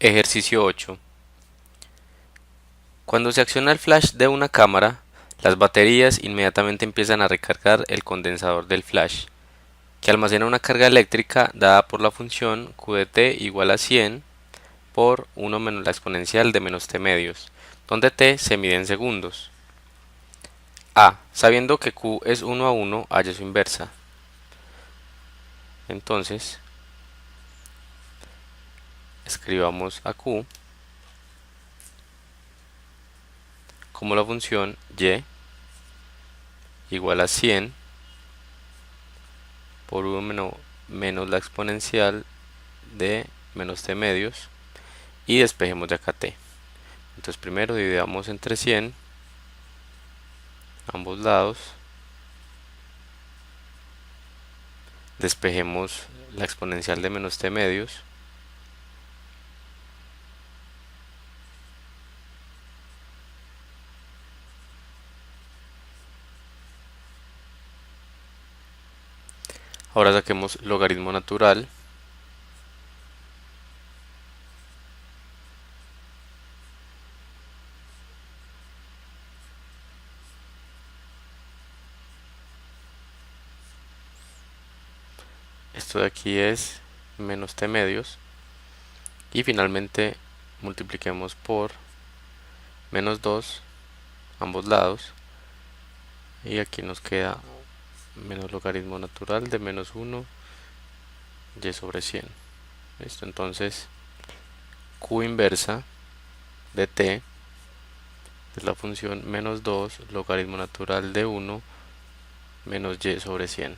Ejercicio 8. Cuando se acciona el flash de una cámara, las baterías inmediatamente empiezan a recargar el condensador del flash, que almacena una carga eléctrica dada por la función Q de t igual a 100 por 1 menos la exponencial de menos t medios, donde t se mide en segundos. A. Sabiendo que Q es 1 a 1, halla su inversa. Entonces, escribamos a Q como la función y igual a 100 por 1 menos la exponencial de menos t medios y despejemos de acá t. Entonces primero dividamos entre 100 ambos lados, despejemos la exponencial de menos t medios ahora saquemos logaritmo natural. Esto de aquí es menos t medios y finalmente multipliquemos por menos 2 ambos lados y aquí nos queda menos logaritmo natural de menos 1 y sobre 100. Listo, entonces Q inversa de t es la función menos 2 logaritmo natural de 1 menos y sobre 100.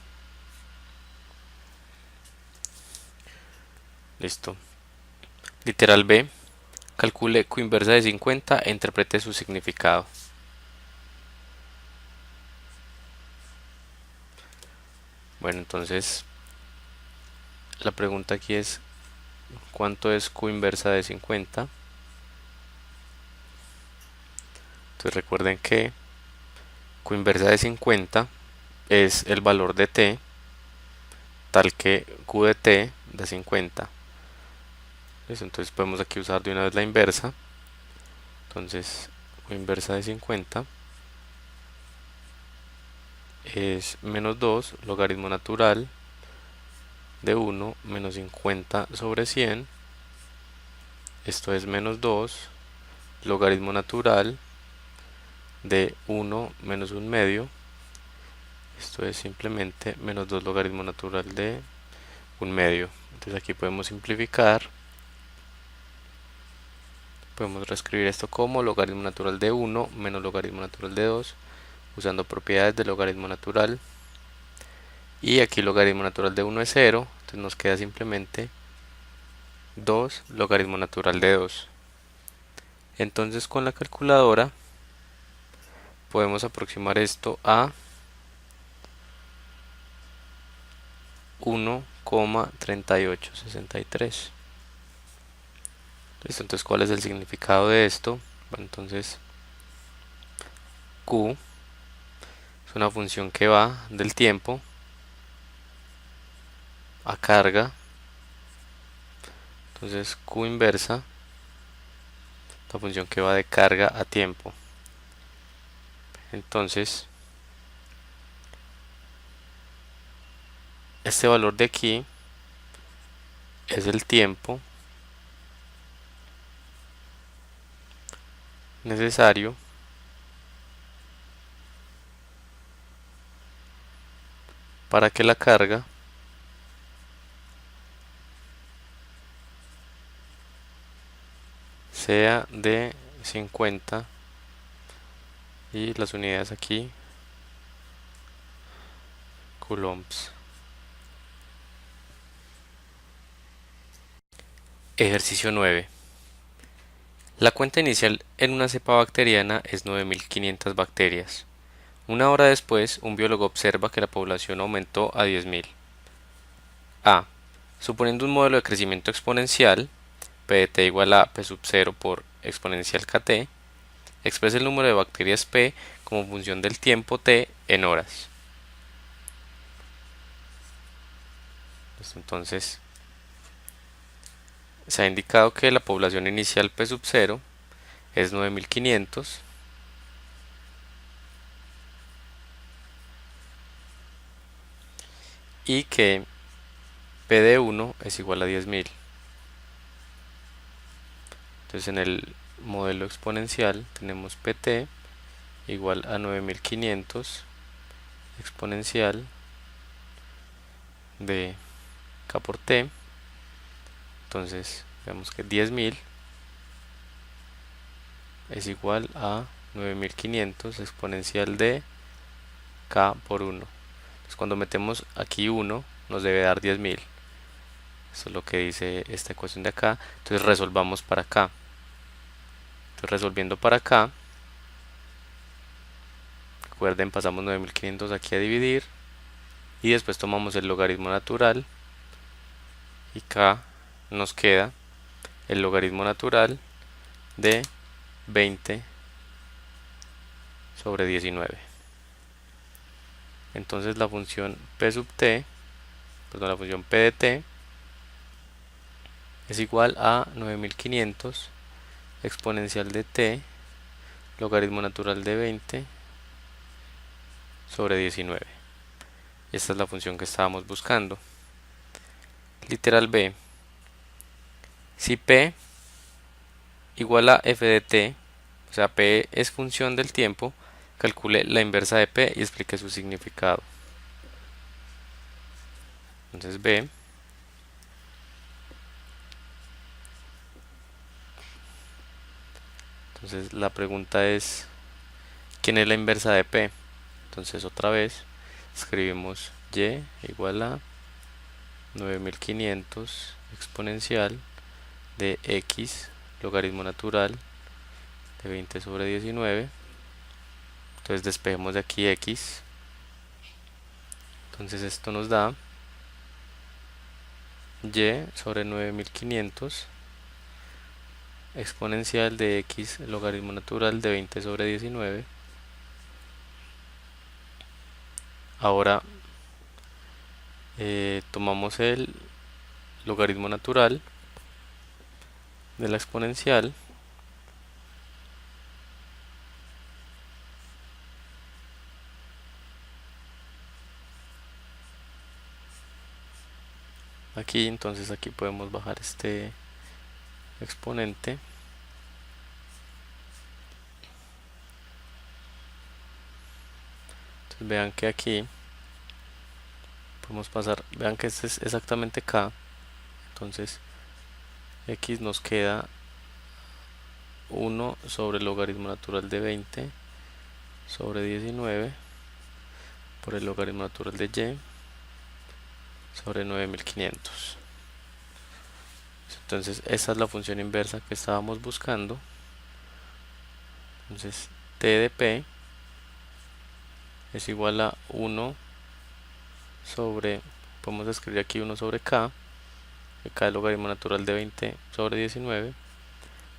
Listo. Literal B. Calcule Q inversa de 50 e interprete su significado. Bueno, entonces la pregunta aquí es ¿cuánto es Q inversa de 50? Entonces recuerden que Q inversa de 50 es el valor de t tal que Q de t da 50. ¿Listo? Entonces podemos aquí usar de una vez la inversa. Entonces Q inversa de 50 es menos 2 logaritmo natural de 1 menos 50 sobre 100. Esto es menos 2 logaritmo natural de 1 menos 1 medio. Esto es simplemente menos 2 logaritmo natural de 1 medio. Entonces aquí podemos simplificar. Podemos reescribir esto como logaritmo natural de 1 menos logaritmo natural de 2, usando propiedades del logaritmo natural. Y aquí logaritmo natural de 1 es 0, entonces nos queda simplemente 2 logaritmo natural de 2. Entonces con la calculadora podemos aproximar esto a 1,3863. Listo, entonces ¿cuál es el significado de esto? Bueno, entonces Q es una función que va del tiempo a carga. Entonces Q inversa, la función que va de carga a tiempo. Entonces este valor de aquí es el tiempo necesario para que la carga sea de 50 y las unidades aquí coulombs. Ejercicio 9. La cuenta inicial en una cepa bacteriana es 9500 bacterias. Una hora después, un biólogo observa que la población aumentó a 10.000. A. Suponiendo un modelo de crecimiento exponencial, P de t igual a P sub 0 por exponencial kt, expresa el número de bacterias P como función del tiempo t en horas. Entonces, se ha indicado que la población inicial P sub 0 es 9500 y que P de 1 es igual a 10.000. Entonces en el modelo exponencial tenemos Pt igual a 9500 exponencial de K por T. Entonces vemos que 10.000 es igual a 9500 exponencial de K por 1. Entonces cuando metemos aquí 1 nos debe dar 10.000. Eso es lo que dice esta ecuación de acá. Entonces resolvamos para acá. Entonces resolviendo para acá, recuerden, pasamos 9500 aquí a dividir y después tomamos el logaritmo natural y acá nos queda el logaritmo natural de 20 sobre 19. Entonces la función p sub t, perdón, la función p de t es igual a 9500 exponencial de t logaritmo natural de 20 sobre 19. Esta es la función que estábamos buscando. Literal B. Si P igual a f de t, o sea P es función del tiempo, calcule la inversa de P y explique su significado. Entonces B entonces la pregunta es ¿quién es la inversa de P? Entonces otra vez escribimos y igual a 9500 exponencial de x logaritmo natural de 20 sobre 19. Entonces despejemos de aquí x. Entonces esto nos da y sobre 9500 exponencial de x logaritmo natural de 20 sobre 19. Ahora tomamos el logaritmo natural de la exponencial aquí, entonces aquí podemos bajar este exponente. Entonces vean que aquí podemos pasar, vean que este es exactamente K, entonces x nos queda 1 sobre el logaritmo natural de 20 sobre 19 por el logaritmo natural de y sobre 9500. Entonces esa es la función inversa que estábamos buscando. Entonces t de p es igual a 1 sobre, podemos escribir aquí 1 sobre k, que k es el logaritmo natural de 20 sobre 19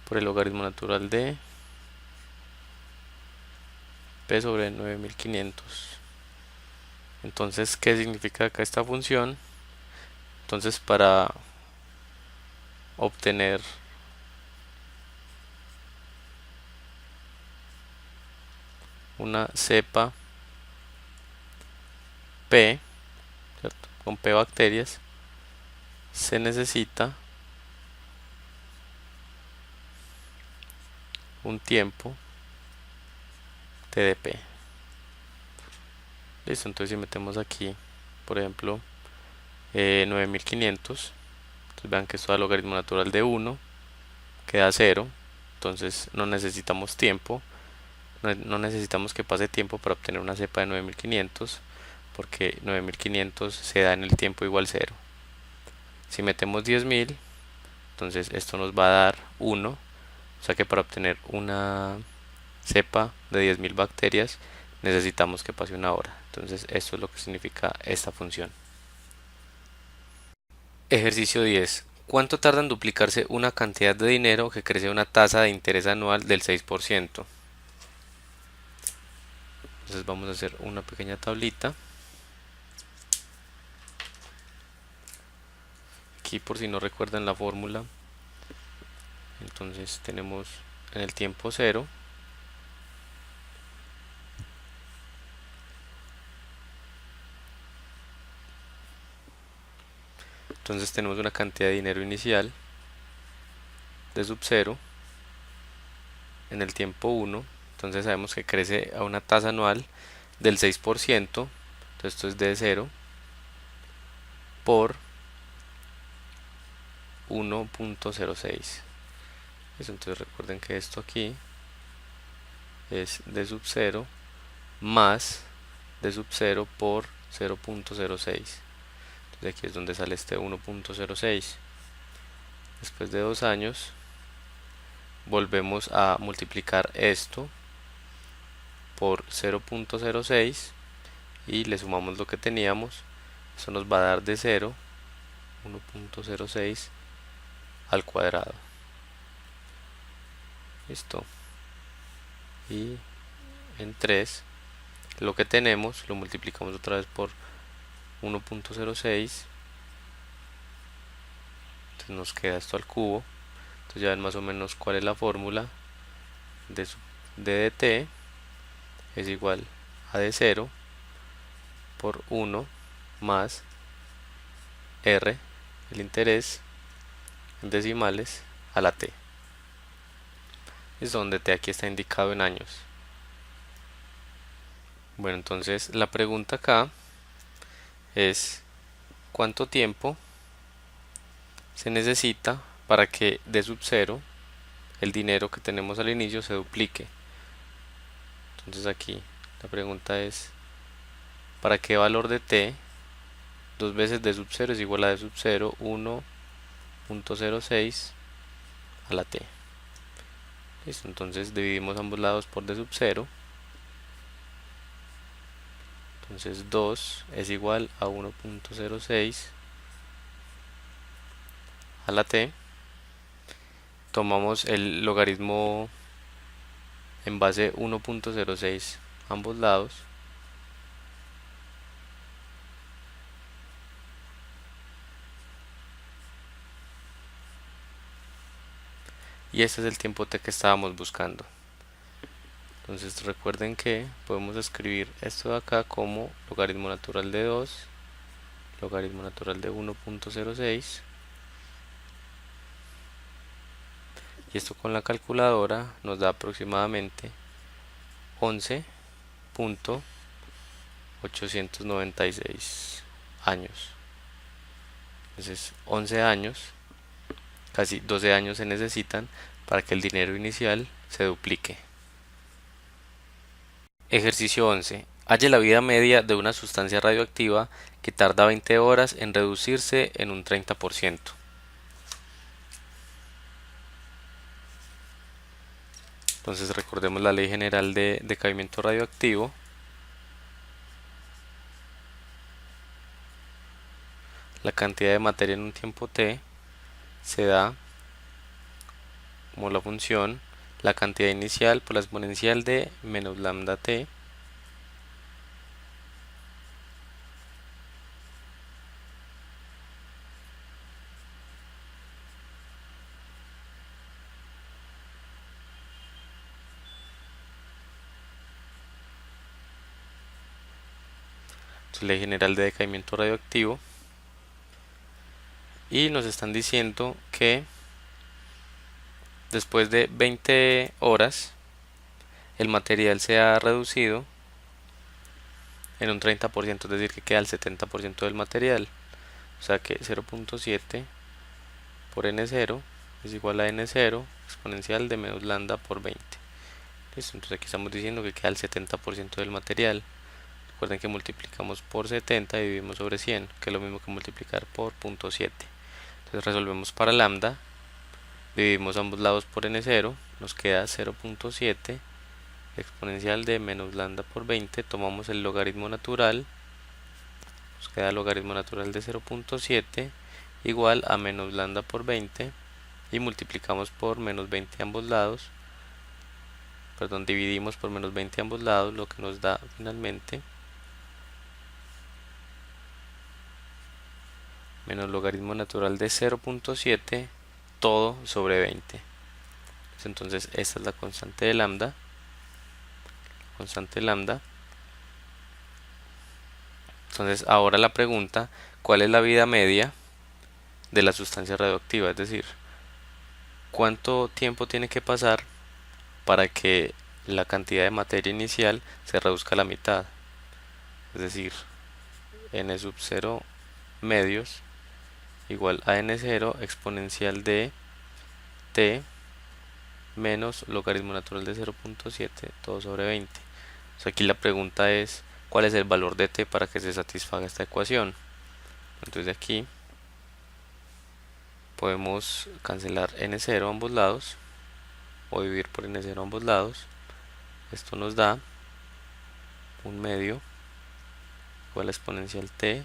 por el logaritmo natural de p sobre 9500. Entonces, ¿qué significa acá esta función? Entonces, para obtener una cepa P, ¿cierto?, con P bacterias, se necesita un tiempo T de P. Listo, entonces si metemos aquí, por ejemplo, 9500, entonces vean que esto da logaritmo natural de 1, queda 0, entonces no necesitamos tiempo, no necesitamos que pase tiempo para obtener una cepa de 9500, porque 9500 se da en el tiempo igual 0. Si metemos 10.000, entonces esto nos va a dar 1, o sea que para obtener una cepa de 10.000 bacterias necesitamos que pase una hora. Entonces esto es lo que significa esta función. Ejercicio 10. ¿Cuánto tarda en duplicarse una cantidad de dinero que crece a una tasa de interés anual del 6%? Entonces vamos a hacer una pequeña tablita. Aquí por si no recuerdan la fórmula, Entonces tenemos en el tiempo 0 entonces tenemos una cantidad de dinero inicial de sub 0 en el tiempo 1. Entonces sabemos que crece a una tasa anual del 6%. Entonces esto es de 0 por 1.06. Entonces recuerden que esto aquí es de sub 0 más de sub 0 por 0.06. Entonces aquí es donde sale este 1.06. Después de 2 años volvemos a multiplicar esto por 0.06 y le sumamos lo que teníamos. Eso nos va a dar de 0 1.06 al cuadrado. Listo. Y en 3 lo que tenemos lo multiplicamos otra vez por 1.06. Entonces nos queda esto al cubo. Entonces ya ven más o menos cuál es la fórmula de dt es igual a d0 por 1 más r, el interés en decimales, a la t. Es donde t aquí está indicado en años. Bueno, entonces la pregunta acá es ¿cuánto tiempo se necesita para que d sub 0, el dinero que tenemos al inicio, se duplique? Entonces aquí la pregunta es ¿para qué valor de t 2 veces d sub 0 es igual a d sub 0 1.06 a la t? Listo, entonces dividimos ambos lados por d sub 0. Entonces 2 es igual a 1.06 a la t. Tomamos el logaritmo en base 1.06 ambos lados. Y este es el tiempo t que estábamos buscando. Entonces recuerden que podemos escribir esto de acá como logaritmo natural de 2, logaritmo natural de 1.06. Y esto con la calculadora nos da aproximadamente 11.896 años. Entonces 11 años, casi 12 años se necesitan para que el dinero inicial se duplique. Ejercicio 11. Halle la vida media de una sustancia radioactiva que tarda 20 horas en reducirse en un 30%. Entonces recordemos la ley general de decaimiento radioactivo. La cantidad de materia en un tiempo t se da como la función la cantidad inicial por la exponencial de menos lambda t ley general de decaimiento radioactivo, y nos están diciendo que después de 20 horas el material se ha reducido en un 30%, es decir, que queda el 70% del material. O sea que 0.7 por n0 es igual a n0 exponencial de menos lambda por 20. ¿Listo? Entonces aquí estamos diciendo que queda el 70% del material. Recuerden que multiplicamos por 70 y dividimos sobre 100, que es lo mismo que multiplicar por 0.7. Entonces resolvemos para lambda, dividimos ambos lados por n0, nos queda 0.7 exponencial de menos lambda por 20, tomamos el logaritmo natural, nos queda el logaritmo natural de 0.7 igual a menos lambda por 20 y multiplicamos por menos 20 ambos lados, perdón, dividimos por menos 20 ambos lados, lo que nos da finalmente menos logaritmo natural de 0.7 todo sobre 20. Entonces esta es la constante de lambda. Constante lambda. Entonces ahora la pregunta, ¿cuál es la vida media de la sustancia radioactiva? Es decir, ¿cuánto tiempo tiene que pasar para que la cantidad de materia inicial se reduzca a la mitad? Es decir, n sub 0 medios igual a n0 exponencial de t menos logaritmo natural de 0.7 todo sobre 20. Entonces aquí la pregunta es, ¿cuál es el valor de t para que se satisfaga esta ecuación? Entonces de aquí podemos cancelar n0 a ambos lados o dividir por n0 a ambos lados. Esto nos da un medio igual a exponencial t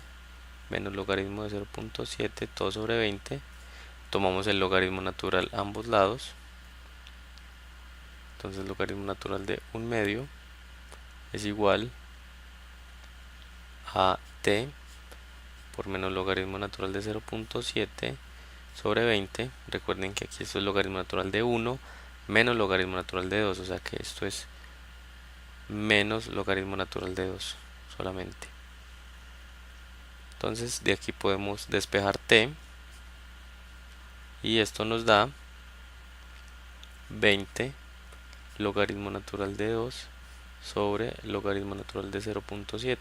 menos logaritmo de 0.7 todo sobre 20. Tomamos el logaritmo natural a ambos lados. Entonces el logaritmo natural de un medio es igual a t por menos logaritmo natural de 0.7 sobre 20. Recuerden que aquí esto es logaritmo natural de 1 menos logaritmo natural de 2, o sea que esto es menos logaritmo natural de 2 solamente. Entonces de aquí podemos despejar t y esto nos da 20 logaritmo natural de 2 sobre logaritmo natural de 0.7.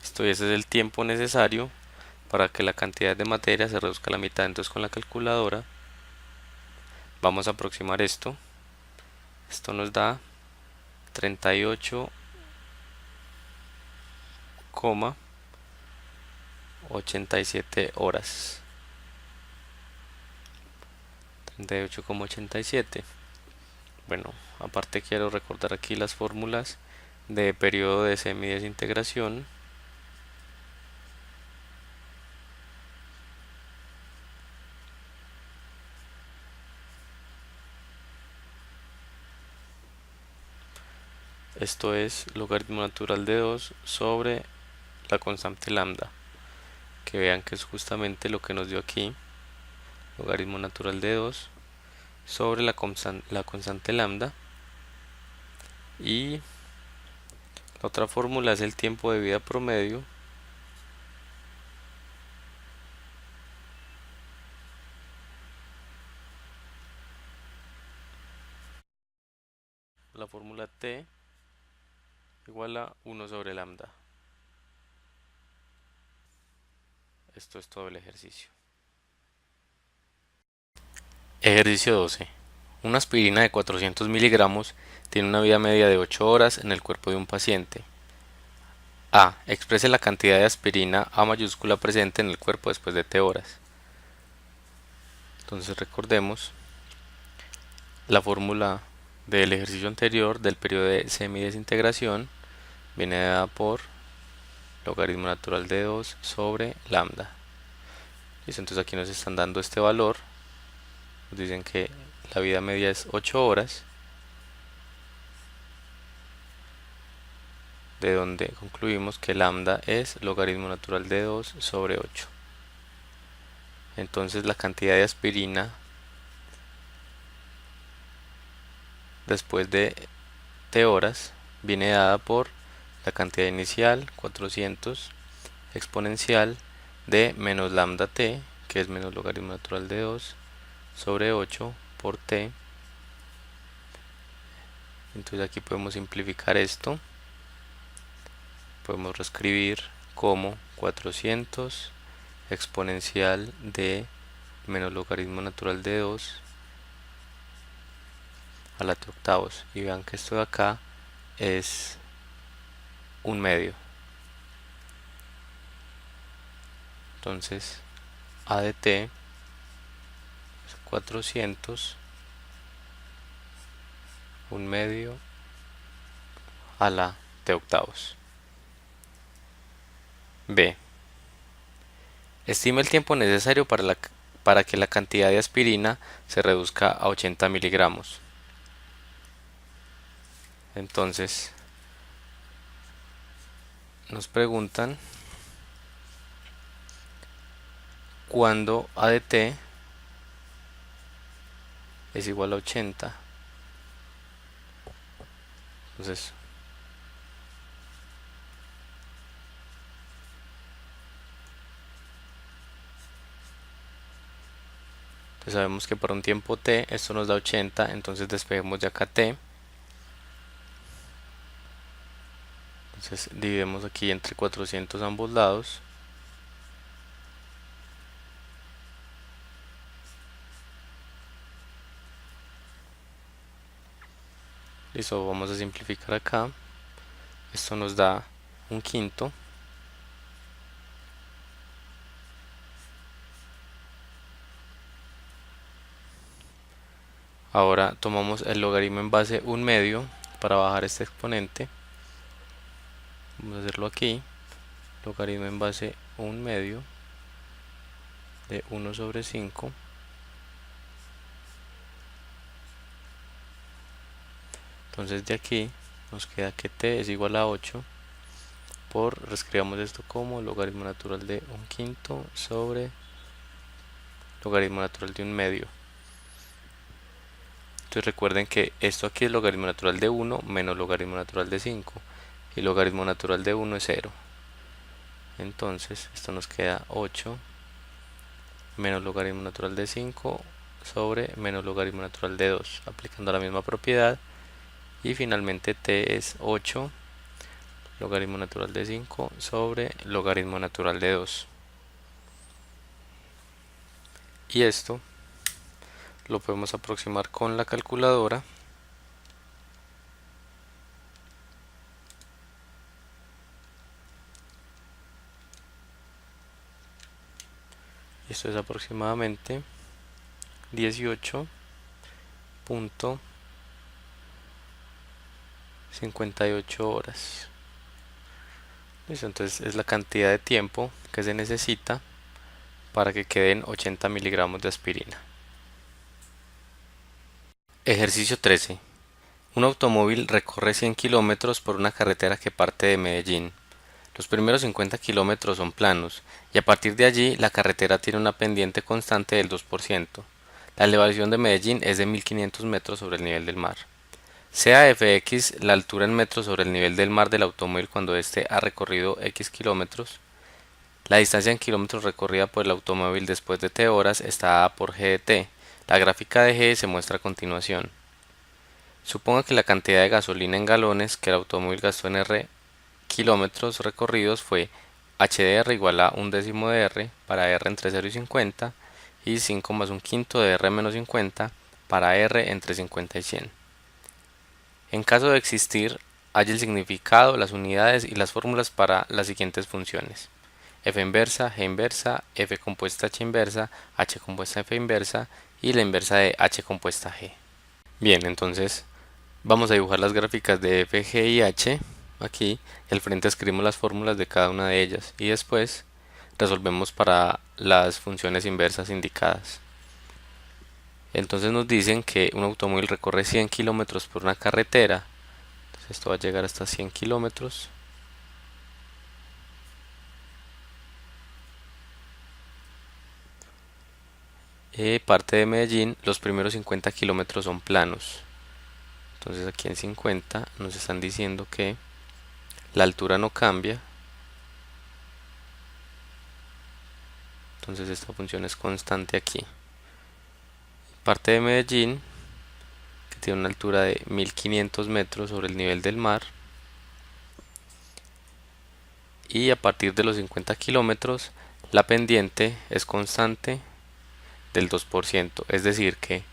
Listo, y ese es el tiempo necesario para que la cantidad de materia se reduzca a la mitad. Entonces con la calculadora vamos a aproximar esto. Esto nos da 38,87 horas. 38,87. Bueno, aparte quiero recordar aquí las fórmulas de periodo de semidesintegración. Esto es logaritmo natural de 2 sobre la constante lambda. Que vean que es justamente lo que nos dio aquí. Logaritmo natural de 2 sobre la constante lambda. Y la otra fórmula es el tiempo de vida promedio. La fórmula T igual a 1 sobre lambda. Esto es todo el ejercicio. Ejercicio 12. Una aspirina de 400 miligramos tiene una vida media de 8 horas en el cuerpo de un paciente. A. Exprese la cantidad de aspirina A mayúscula presente en el cuerpo después de T horas. Entonces recordemos la fórmula del ejercicio anterior del periodo de semidesintegración viene dada por logaritmo natural de 2 sobre lambda. Listo, entonces aquí nos están dando este valor. Nos dicen que la vida media es 8 horas, de donde concluimos que lambda es logaritmo natural de 2 sobre 8. Entonces la cantidad de aspirina después de T horas viene dada por la cantidad inicial 400 exponencial de menos lambda t, que es menos logaritmo natural de 2 sobre 8 por t. Entonces aquí podemos simplificar esto. Podemos reescribir como 400 exponencial de menos logaritmo natural de 2 a la t octavos. Y vean que esto de acá es un medio. Entonces a de t es 400 un medio a la t octavos. B. Estima el tiempo necesario para que la cantidad de aspirina se reduzca a 80 miligramos. Entonces, nos preguntan cuando a de t es igual a 80. Entonces sabemos que para un tiempo t esto nos da 80, entonces despejemos de acá t. Entonces dividimos aquí entre 400 ambos lados. Listo, vamos a simplificar acá. Esto nos da un quinto. Ahora tomamos el logaritmo en base 1/2 para bajar este exponente. Vamos a hacerlo aquí. Logaritmo en base 1/2 de 1/5. Entonces de aquí nos queda que t es igual a 8 por, reescribamos esto como logaritmo natural de 1/5 sobre logaritmo natural de 1/2. Entonces recuerden que esto aquí es logaritmo natural de 1 menos logaritmo natural de 5 y logaritmo natural de 1 es 0. Entonces esto nos queda 8 menos logaritmo natural de 5 sobre menos logaritmo natural de 2, aplicando la misma propiedad. Y finalmente t es 8 logaritmo natural de 5 sobre logaritmo natural de 2. Y esto lo podemos aproximar con la calculadora. Y esto es aproximadamente 18.58 horas. Listo, entonces es la cantidad de tiempo que se necesita para que queden 80 miligramos de aspirina. Ejercicio 13. Un automóvil recorre 100 kilómetros por una carretera que parte de Medellín. Los primeros 50 kilómetros son planos y a partir de allí la carretera tiene una pendiente constante del 2%. La elevación de Medellín es de 1500 metros sobre el nivel del mar. Sea fx la altura en metros sobre el nivel del mar del automóvil cuando éste ha recorrido x kilómetros. La distancia en kilómetros recorrida por el automóvil después de t horas está dada por g de t. La gráfica de g se muestra a continuación. Suponga que la cantidad de gasolina en galones que el automóvil gastó en r kilómetros recorridos fue HDR igual a 1/10 de R para R entre 0 y 50 y 5 más 1/5 de R menos 50 para R entre 50 y 100. En caso de existir, haya el significado, las unidades y las fórmulas para las siguientes funciones: f inversa, g inversa, f compuesta h inversa, h compuesta f inversa y la inversa de h compuesta g. Bien, entonces vamos a dibujar las gráficas de f, g y h aquí, y al frente escribimos las fórmulas de cada una de ellas y después resolvemos para las funciones inversas indicadas. Entonces nos dicen que un automóvil recorre 100 kilómetros por una carretera. Entonces esto va a llegar hasta 100 kilómetros. Parte de Medellín, los primeros 50 kilómetros son planos. Entonces aquí en 50 nos están diciendo que la altura no cambia. Entonces esta función es constante aquí. Parte de Medellín, que tiene una altura de 1500 metros sobre el nivel del mar. Y a partir de los 50 kilómetros, la pendiente es constante del 2%. Es decir que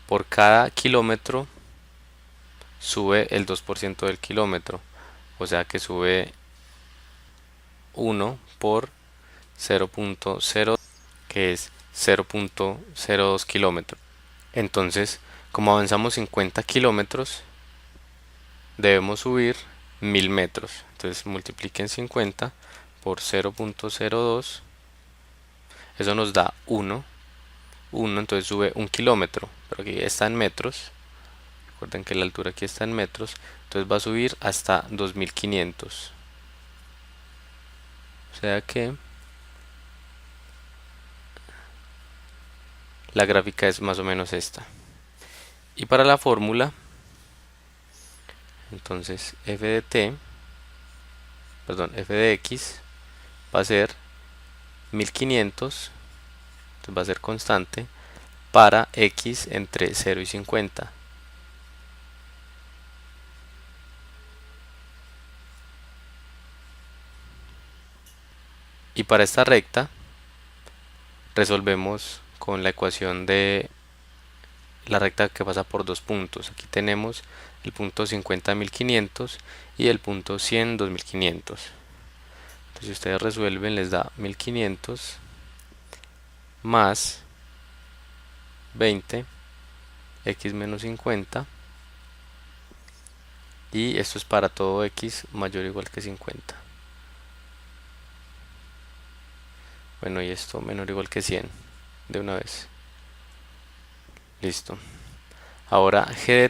por cada kilómetro sube el 2% del kilómetro. O sea que sube 1 por 0.0, que es 0.02 kilómetros. Entonces, como avanzamos 50 kilómetros, debemos subir 1000 metros. Entonces multipliquen 50 por 0.02. Eso nos da 1. Entonces sube 1 kilómetro. Pero aquí está en metros. Recuerden que la altura aquí está en metros. Entonces va a subir hasta 2500. O sea que la gráfica es más o menos esta. Y para la fórmula, entonces f de t, perdón, f de x va a ser 1500, entonces va a ser constante, para x entre 0 y 50. Y para esta recta resolvemos con la ecuación de la recta que pasa por dos puntos. Aquí tenemos el punto 50 1500 y el punto 100 2500. Entonces si ustedes resuelven les da 1500 más 20 x menos 50, y esto es para todo x mayor o igual que 50. Bueno, y esto menor o igual que 100 de una vez. Listo. Ahora G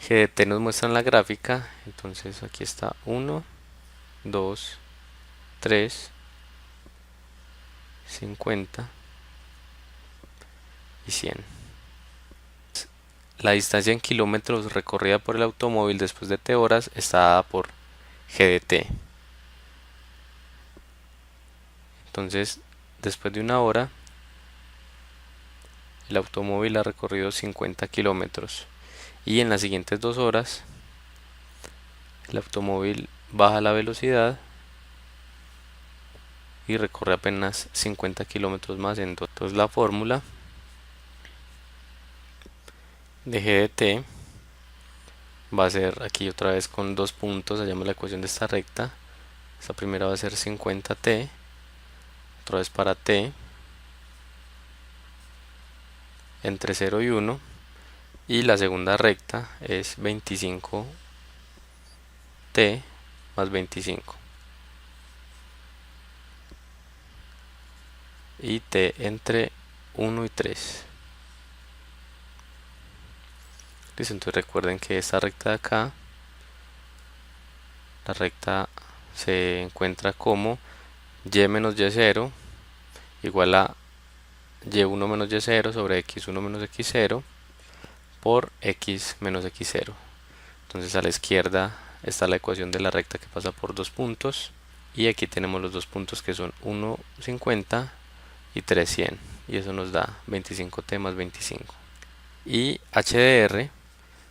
de t nos muestra en la gráfica. Entonces aquí está 1, 2, 3, 50 y 100. La distancia en kilómetros recorrida por el automóvil después de t horas está dada por G de t. Entonces, después de una hora, el automóvil ha recorrido 50 kilómetros. Y en las siguientes 2 horas, el automóvil baja la velocidad y recorre apenas 50 kilómetros más en 2. Entonces la fórmula de G de t va a ser aquí otra vez con dos puntos, hallamos la ecuación de esta recta. Esta primera va a ser 50t, otra vez para t entre 0 y 1, y la segunda recta es 25t más 25 y t entre 1 y 3. Listo, entonces recuerden que esta recta de acá, la recta se encuentra como y menos y0 igual a y1 menos y0 sobre x1 menos x0 por x menos x0. Entonces a la izquierda está la ecuación de la recta que pasa por dos puntos, y aquí tenemos los dos puntos que son 1,50 y 3,100, y eso nos da 25t más 25. Y h de r,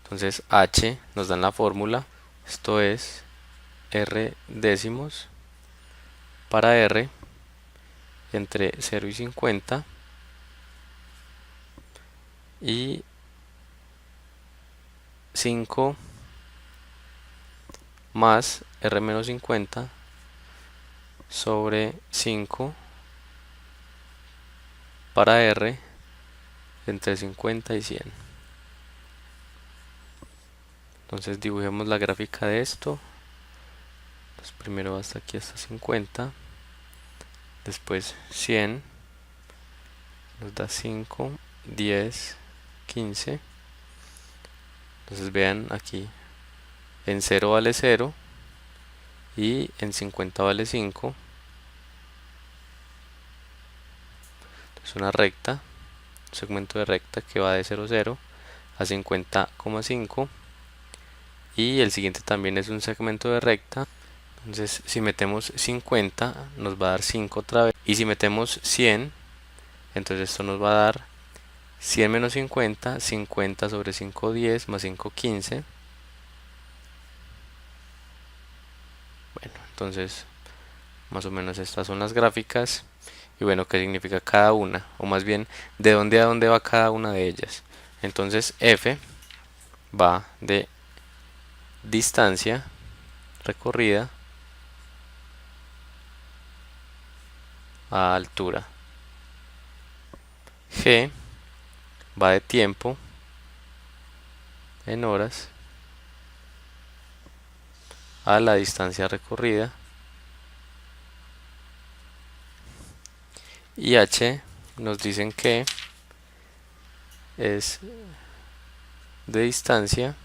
entonces h nos dan la fórmula, esto es r décimos para r entre 0 y 50 y 5 más r menos 50 sobre 5 para r entre 50 y 100. Entonces dibujemos la gráfica de esto. Entonces primero hasta aquí hasta 50, después 100, nos da 5, 10, 15. Entonces vean aquí, en 0 vale 0 y en 50 vale 5. Es una recta, un segmento de recta que va de 0, 0 a 50,5, y el siguiente también es un segmento de recta. Entonces si metemos 50 nos va a dar 5 otra vez, y si metemos 100, entonces esto nos va a dar 100 menos 50, 50 sobre 5, 10 más 5, 15. Bueno, entonces más o menos estas son las gráficas. Y bueno, ¿qué significa cada una? O más bien, ¿de dónde a dónde va cada una de ellas? Entonces f va de distancia recorrida a altura. G va de tiempo en horas a la distancia recorrida. Y h nos dicen que es de distancia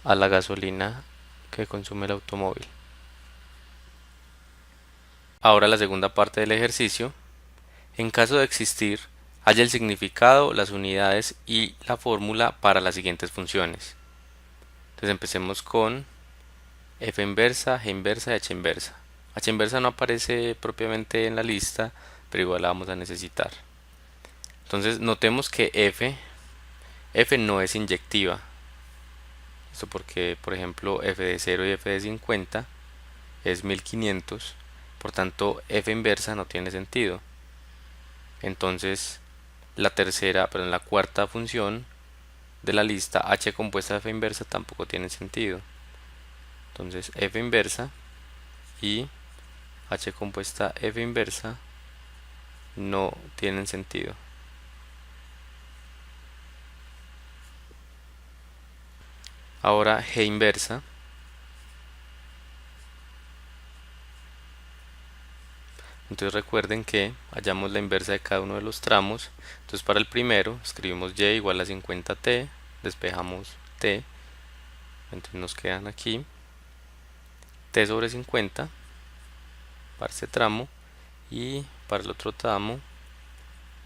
a la gasolina que consume el automóvil. Ahora la segunda parte del ejercicio. En caso de existir, halla el significado, las unidades y la fórmula para las siguientes funciones. Entonces empecemos con f inversa, g inversa y h inversa. H inversa no aparece propiamente en la lista, pero igual la vamos a necesitar. Entonces notemos que f no es inyectiva. Esto porque, por ejemplo, f de 0 y f de 50 es 1500, por tanto f inversa no tiene sentido. Entonces la cuarta función de la lista, h compuesta de f inversa, tampoco tiene sentido. Entonces f inversa y h compuesta f inversa no tienen sentido. Ahora g inversa. Entonces recuerden que hallamos la inversa de cada uno de los tramos. Entonces para el primero escribimos y igual a 50t, despejamos t, entonces nos quedan aquí t sobre 50 para este tramo, y para el otro tramo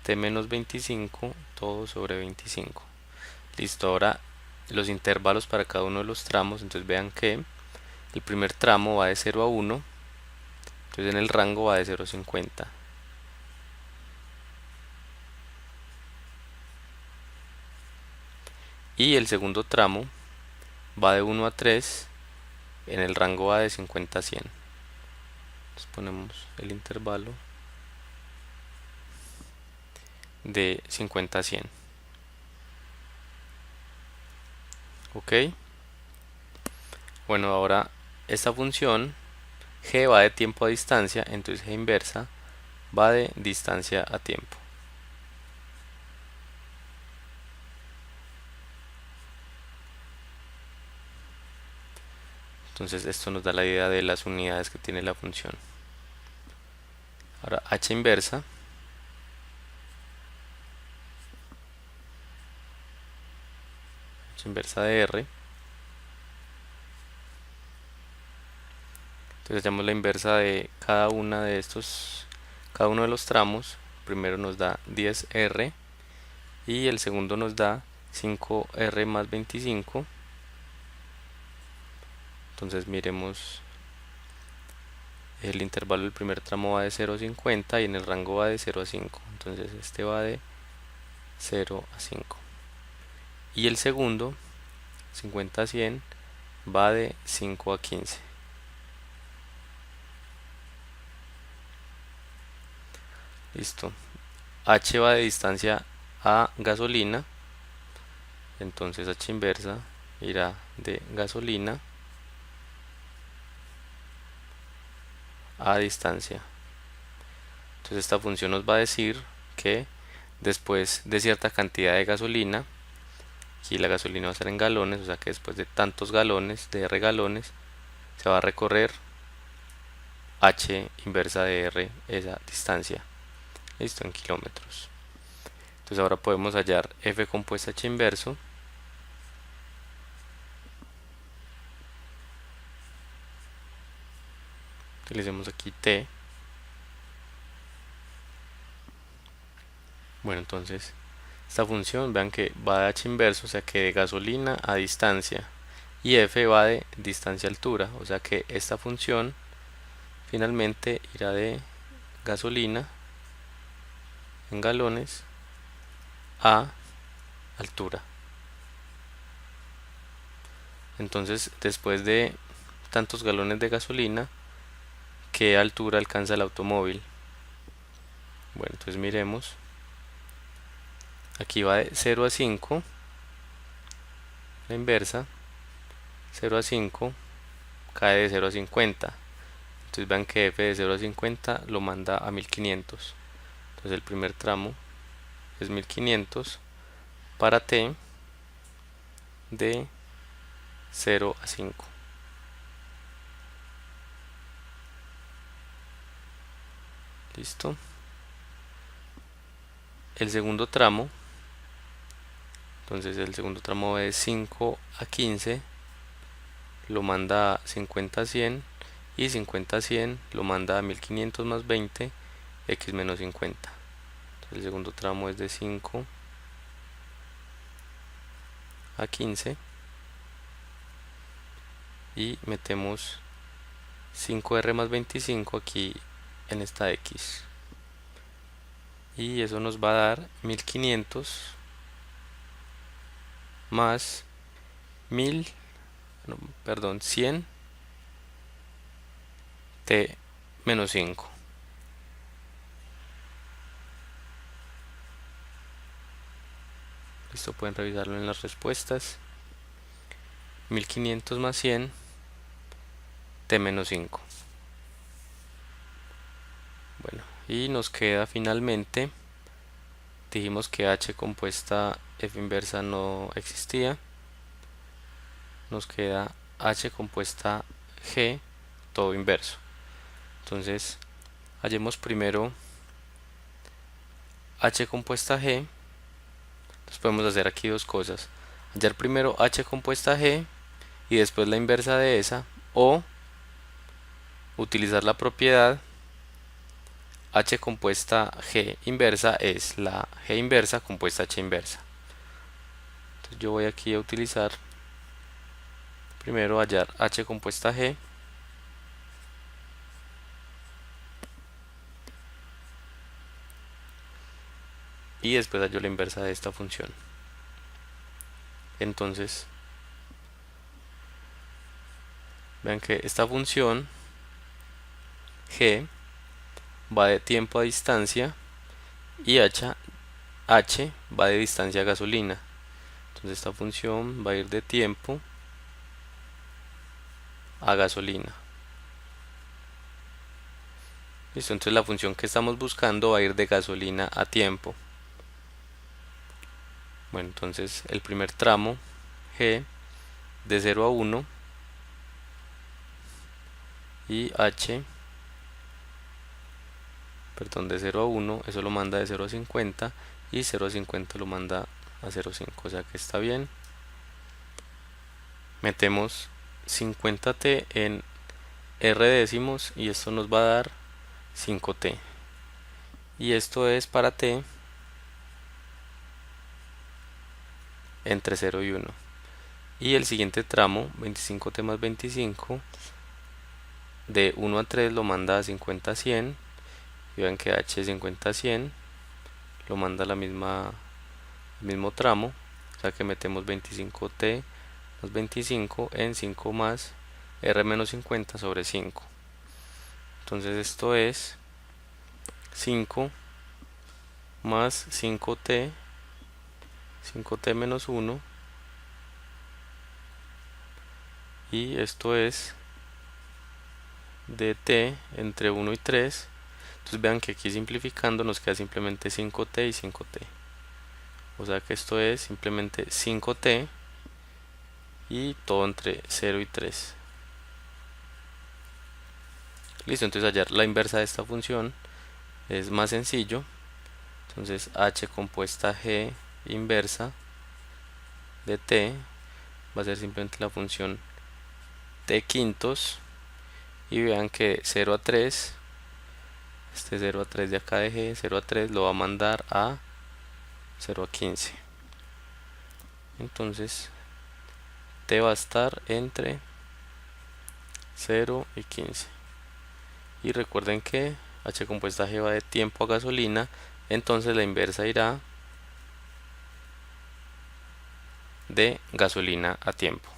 t menos 25 todo sobre 25. Listo, ahora los intervalos para cada uno de los tramos. Entonces vean que el primer tramo va de 0 a 1, entonces en el rango va de 0 a 50. Y el segundo tramo va de 1 a 3, en el rango va de 50 a 100. Entonces ponemos el intervalo de 50 a 100. Ok. Bueno, ahora esta función g va de tiempo a distancia, entonces g inversa va de distancia a tiempo. Entonces esto nos da la idea de las unidades que tiene la función. Ahora h inversa de r. Entonces hallamos la inversa de cada uno de los tramos. Primero nos da 10r y el segundo nos da 5r más 25. Entonces miremos, el intervalo del primer tramo va de 0 a 50 y en el rango va de 0 a 5. Entonces este va de 0 a 5. Y el segundo, 50 a 100, va de 5 a 15. Listo. H va de distancia a gasolina, entonces H inversa irá de gasolina a distancia. Entonces esta función nos va a decir que después de cierta cantidad de gasolina, aquí la gasolina va a ser en galones, o sea que después de tantos galones, de R galones, se va a recorrer H inversa de R esa distancia. Listo, en kilómetros. Entonces ahora podemos hallar F compuesta H inverso. Utilicemos aquí T. Bueno, entonces esta función, vean que va de H inverso, o sea que de gasolina a distancia, y F va de distancia a altura, o sea que esta función finalmente irá de gasolina en galones a altura. Entonces después de tantos galones de gasolina, ¿qué altura alcanza el automóvil? Bueno, entonces miremos. Aquí va de 0 a 5, la inversa. 0 a 5 cae de 0 a 50. Entonces vean que f de 0 a 50 lo manda a 1500. Entonces el primer tramo es 1500 para t de 0 a 5. Listo. El segundo tramo, entonces el segundo tramo de 5 a 15 lo manda a 50 a 100, y 50 a 100 lo manda a 1500 más 20, x menos 50. Entonces el segundo tramo es de 5 a 15 y metemos 5r más 25 aquí en esta x, y eso nos va a dar 1500 más 1000, no, perdón, 100 t menos 5. Listo, pueden revisarlo en las respuestas. 1500 más 100 t menos 5. Bueno, y nos queda finalmente, dijimos que h compuesta f inversa no existía, nos queda h compuesta g todo inverso. Entonces hallemos primero h compuesta g. Entonces podemos hacer aquí dos cosas: hallar primero h compuesta g y después la inversa de esa, o utilizar la propiedad h compuesta g inversa es la g inversa compuesta h inversa. Entonces yo voy aquí a utilizar primero hallar h compuesta g, y después hallo la inversa de esta función. Entonces vean que esta función g va de tiempo a distancia y h va de distancia a gasolina. Entonces esta función va a ir de tiempo a gasolina. Listo, entonces la función que estamos buscando va a ir de gasolina a tiempo. Bueno, entonces el primer tramo g de 0 a 1 y h, perdón, de 0 a 1, eso lo manda de 0 a 50, y 0 a 50 lo manda a 0,5, o sea que está bien. Metemos 50t en r décimos y esto nos va a dar 5t, y esto es para t entre 0 y 1. Y el siguiente tramo, 25t más 25, de 1 a 3 lo manda a 50 a 100, y vean que h 50 a 100 lo manda a el mismo tramo, o sea que metemos 25t más 25 en 5 más r menos 50 sobre 5. Entonces esto es 5 más 5t menos 1, y esto es de t entre 1 y 3. Entonces vean que aquí simplificando nos queda simplemente 5t y 5t, o sea que esto es simplemente 5t y todo entre 0 y 3. Listo, entonces hallar la inversa de esta función es más sencillo. Entonces h compuesta g inversa de t va a ser simplemente la función t quintos, y vean que 0 a 3, este 0 a 3 de acá de g, 0 a 3 lo va a mandar a 0 a 15. Entonces t va a estar entre 0 y 15. Y recuerden que h compuesta g va de tiempo a gasolina, entonces la inversa irá de gasolina a tiempo.